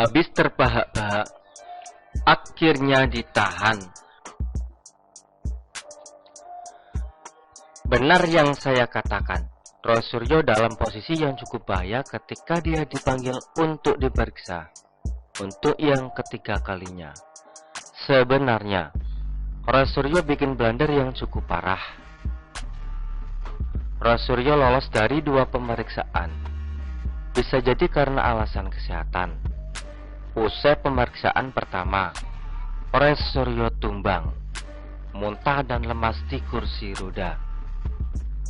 Habis terbahak-bahak, akhirnya ditahan. Benar yang saya katakan, Roy Suryo dalam posisi yang cukup bahaya ketika dia dipanggil untuk diperiksa untuk yang ketiga kalinya. Sebenarnya, Roy Suryo bikin blunder yang cukup parah. Roy Suryo lolos dari 2 pemeriksaan. Bisa jadi karena alasan kesehatan. Usai pemeriksaan pertama, Roy Suryo tumbang, muntah dan lemas di kursi roda.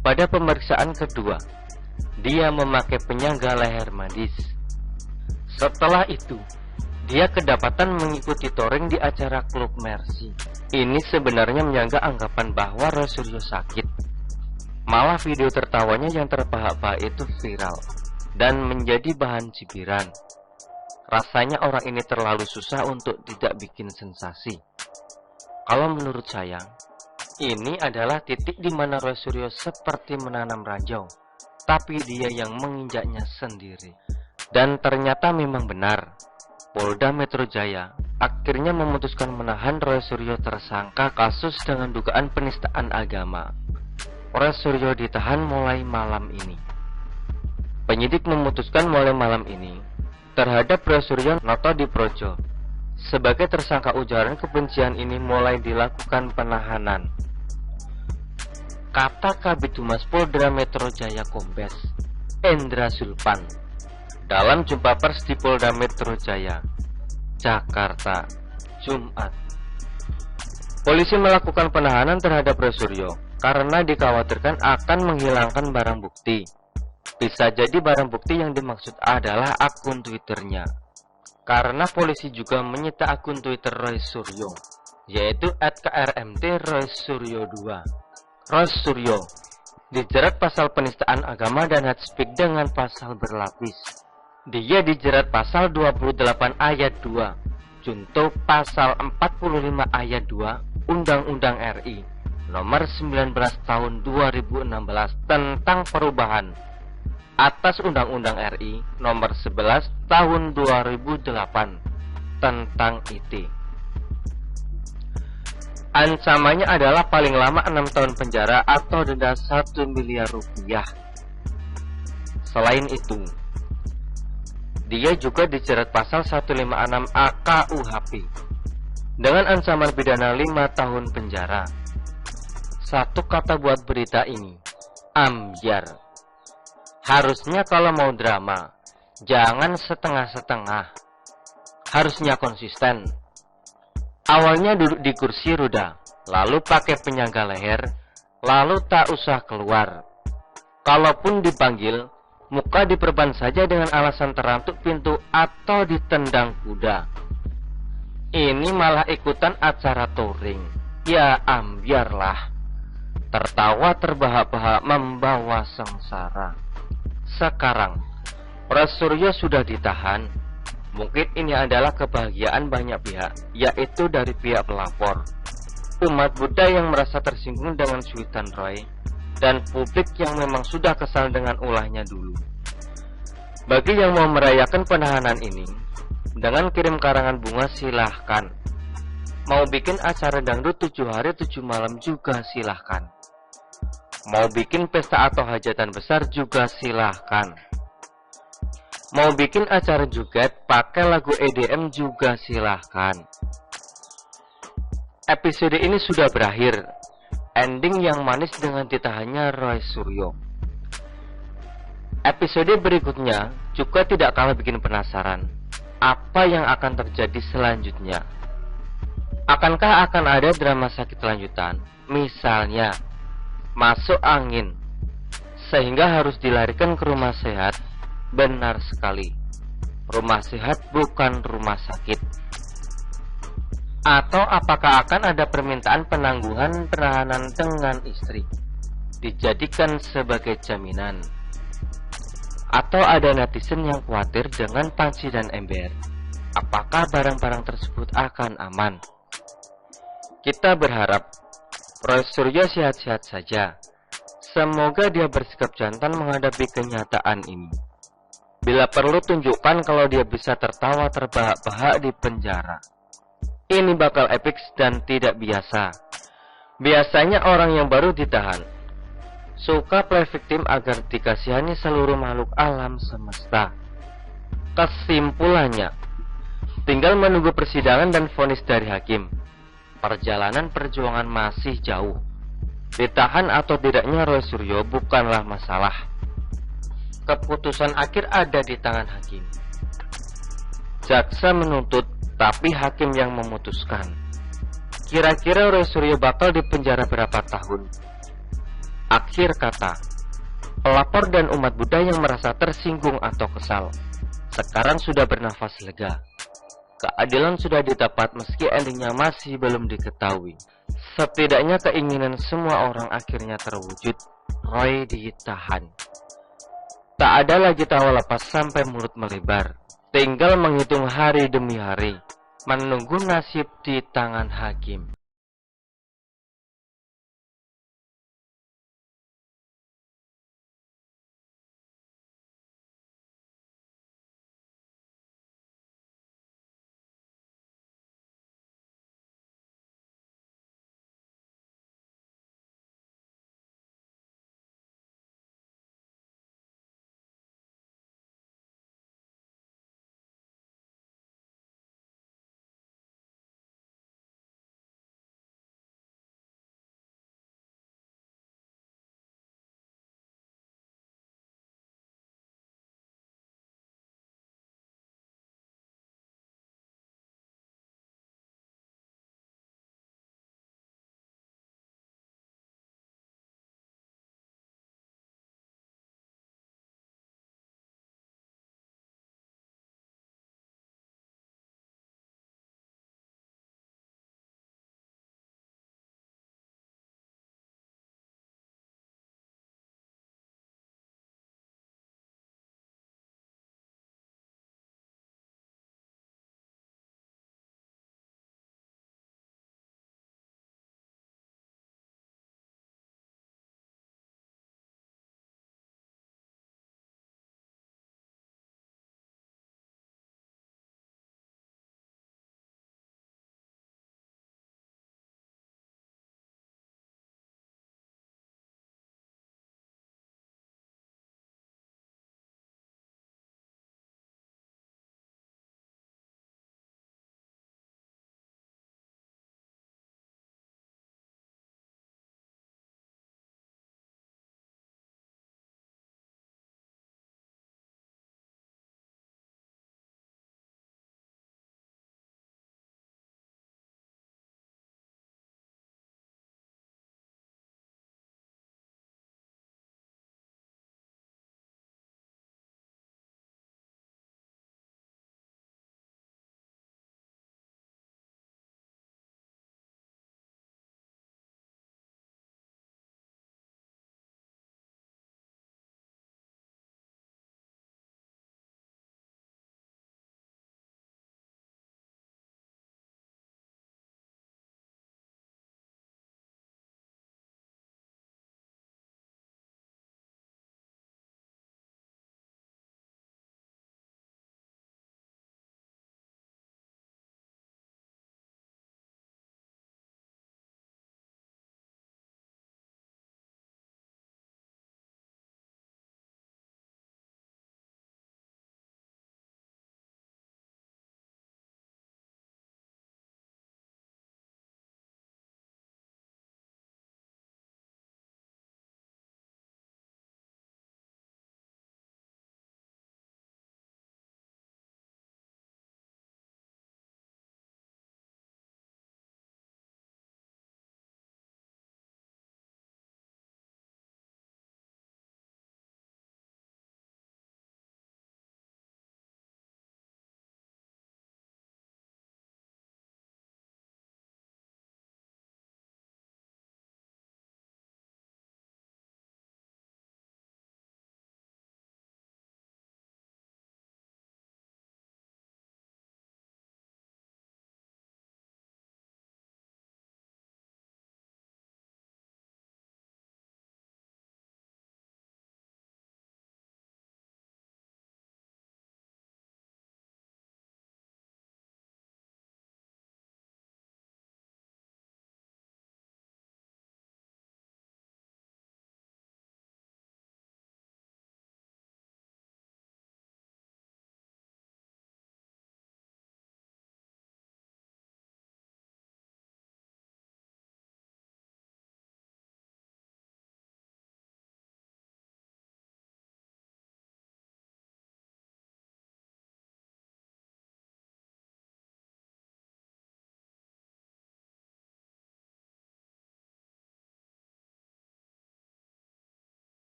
Pada pemeriksaan kedua, dia memakai penyangga leher medis. Setelah itu, dia kedapatan mengikuti touring di acara klub Mercy. Ini sebenarnya menyangga anggapan bahwa Roy Suryo sakit. Malah video tertawanya yang terbahak-bahak itu viral dan menjadi bahan cibiran. Rasanya orang ini terlalu susah untuk tidak bikin sensasi. Kalau menurut saya, ini adalah titik di mana Roy Suryo seperti menanam ranjau, tapi dia yang menginjaknya sendiri. Dan ternyata memang benar, Polda Metro Jaya akhirnya memutuskan menahan Roy Suryo tersangka kasus dengan dugaan penistaan agama. Roy Suryo ditahan mulai malam ini. Penyidik memutuskan mulai malam ini terhadap Roy Suryo Noto Diprojo sebagai tersangka ujaran kebencian ini mulai dilakukan penahanan. Kata Kabid Humas Polda Metro Jaya Kombes Endra Zulpan dalam jumpa pers di Polda Metro Jaya, Jakarta, Jumat. Polisi melakukan penahanan terhadap Roy Suryo karena dikhawatirkan akan menghilangkan barang bukti. Bisa jadi barang bukti yang dimaksud adalah akun Twitternya. Karena polisi juga menyita akun Twitter Roy Suryo, yaitu @krmt_roysuryo2. Roy Suryo dijerat pasal penistaan agama dan hate speech dengan pasal berlapis. Dia dijerat pasal 28 ayat 2, junto pasal 45 ayat 2 Undang-Undang RI nomor 19 tahun 2016 tentang perubahan atas Undang-Undang RI nomor 11 tahun 2008 tentang IT. Ancamannya adalah paling lama 6 tahun penjara atau denda 1 miliar rupiah. Selain itu, dia juga dijerat pasal 156 AKUHP dengan ancaman pidana 5 tahun penjara. Satu kata buat berita ini, ambyar. Harusnya kalau mau drama, jangan setengah-setengah. Harusnya konsisten. Awalnya duduk di kursi roda, lalu pakai penyangga leher, lalu tak usah keluar. Kalaupun dipanggil, muka diperban saja dengan alasan terantuk pintu atau ditendang kuda. Ini malah ikutan acara touring. Ya ambiarlah. Tertawa terbahak-bahak membawa sengsara. Sekarang, Roy Suryo sudah ditahan. Mungkin ini adalah kebahagiaan banyak pihak, yaitu dari pihak pelapor, umat Buddha yang merasa tersinggung dengan cuitan Roy, dan publik yang memang sudah kesal dengan ulahnya dulu. Bagi yang mau merayakan penahanan ini, dengan kirim karangan bunga silahkan. Mau bikin acara dangdut 7 hari 7 malam juga silahkan. Mau bikin pesta atau hajatan besar juga silahkan. Mau bikin acara joget pakai lagu EDM juga silahkan. Episode ini sudah berakhir. Ending yang manis dengan ditahannya Roy Suryo. Episode berikutnya juga tidak kalah bikin penasaran. Apa yang akan terjadi selanjutnya? Akankah akan ada drama sakit lanjutan? Misalnya, masuk angin, sehingga harus dilarikan ke rumah sehat? Benar sekali, rumah sehat bukan rumah sakit. Atau apakah akan ada permintaan penangguhan penahanan dengan istri, dijadikan sebagai jaminan? Atau ada netizen yang khawatir dengan panci dan ember, apakah barang-barang tersebut akan aman? Kita berharap Roy Suryo sehat-sehat saja. Semoga dia bersikap jantan menghadapi kenyataan ini. Bila perlu tunjukkan kalau dia bisa tertawa terbahak-bahak di penjara. Ini bakal epic dan tidak biasa. Biasanya orang yang baru ditahan suka play victim agar dikasihani seluruh makhluk alam semesta. Kesimpulannya, tinggal menunggu persidangan dan vonis dari hakim. Perjalanan perjuangan masih jauh. Ditahan atau tidaknya Roy Suryo bukanlah masalah. Keputusan akhir ada di tangan hakim. Jaksa menuntut, tapi hakim yang memutuskan. Kira-kira Roy Suryo bakal dipenjara berapa tahun? Akhir kata, pelapor dan umat Buddha yang merasa tersinggung atau kesal sekarang sudah bernafas lega. Keadilan sudah didapat meski endingnya masih belum diketahui. Setidaknya keinginan semua orang akhirnya terwujud. Roy ditahan. Tak ada lagi tawa lepas sampai mulut melebar. Tinggal menghitung hari demi hari, menunggu nasib di tangan hakim.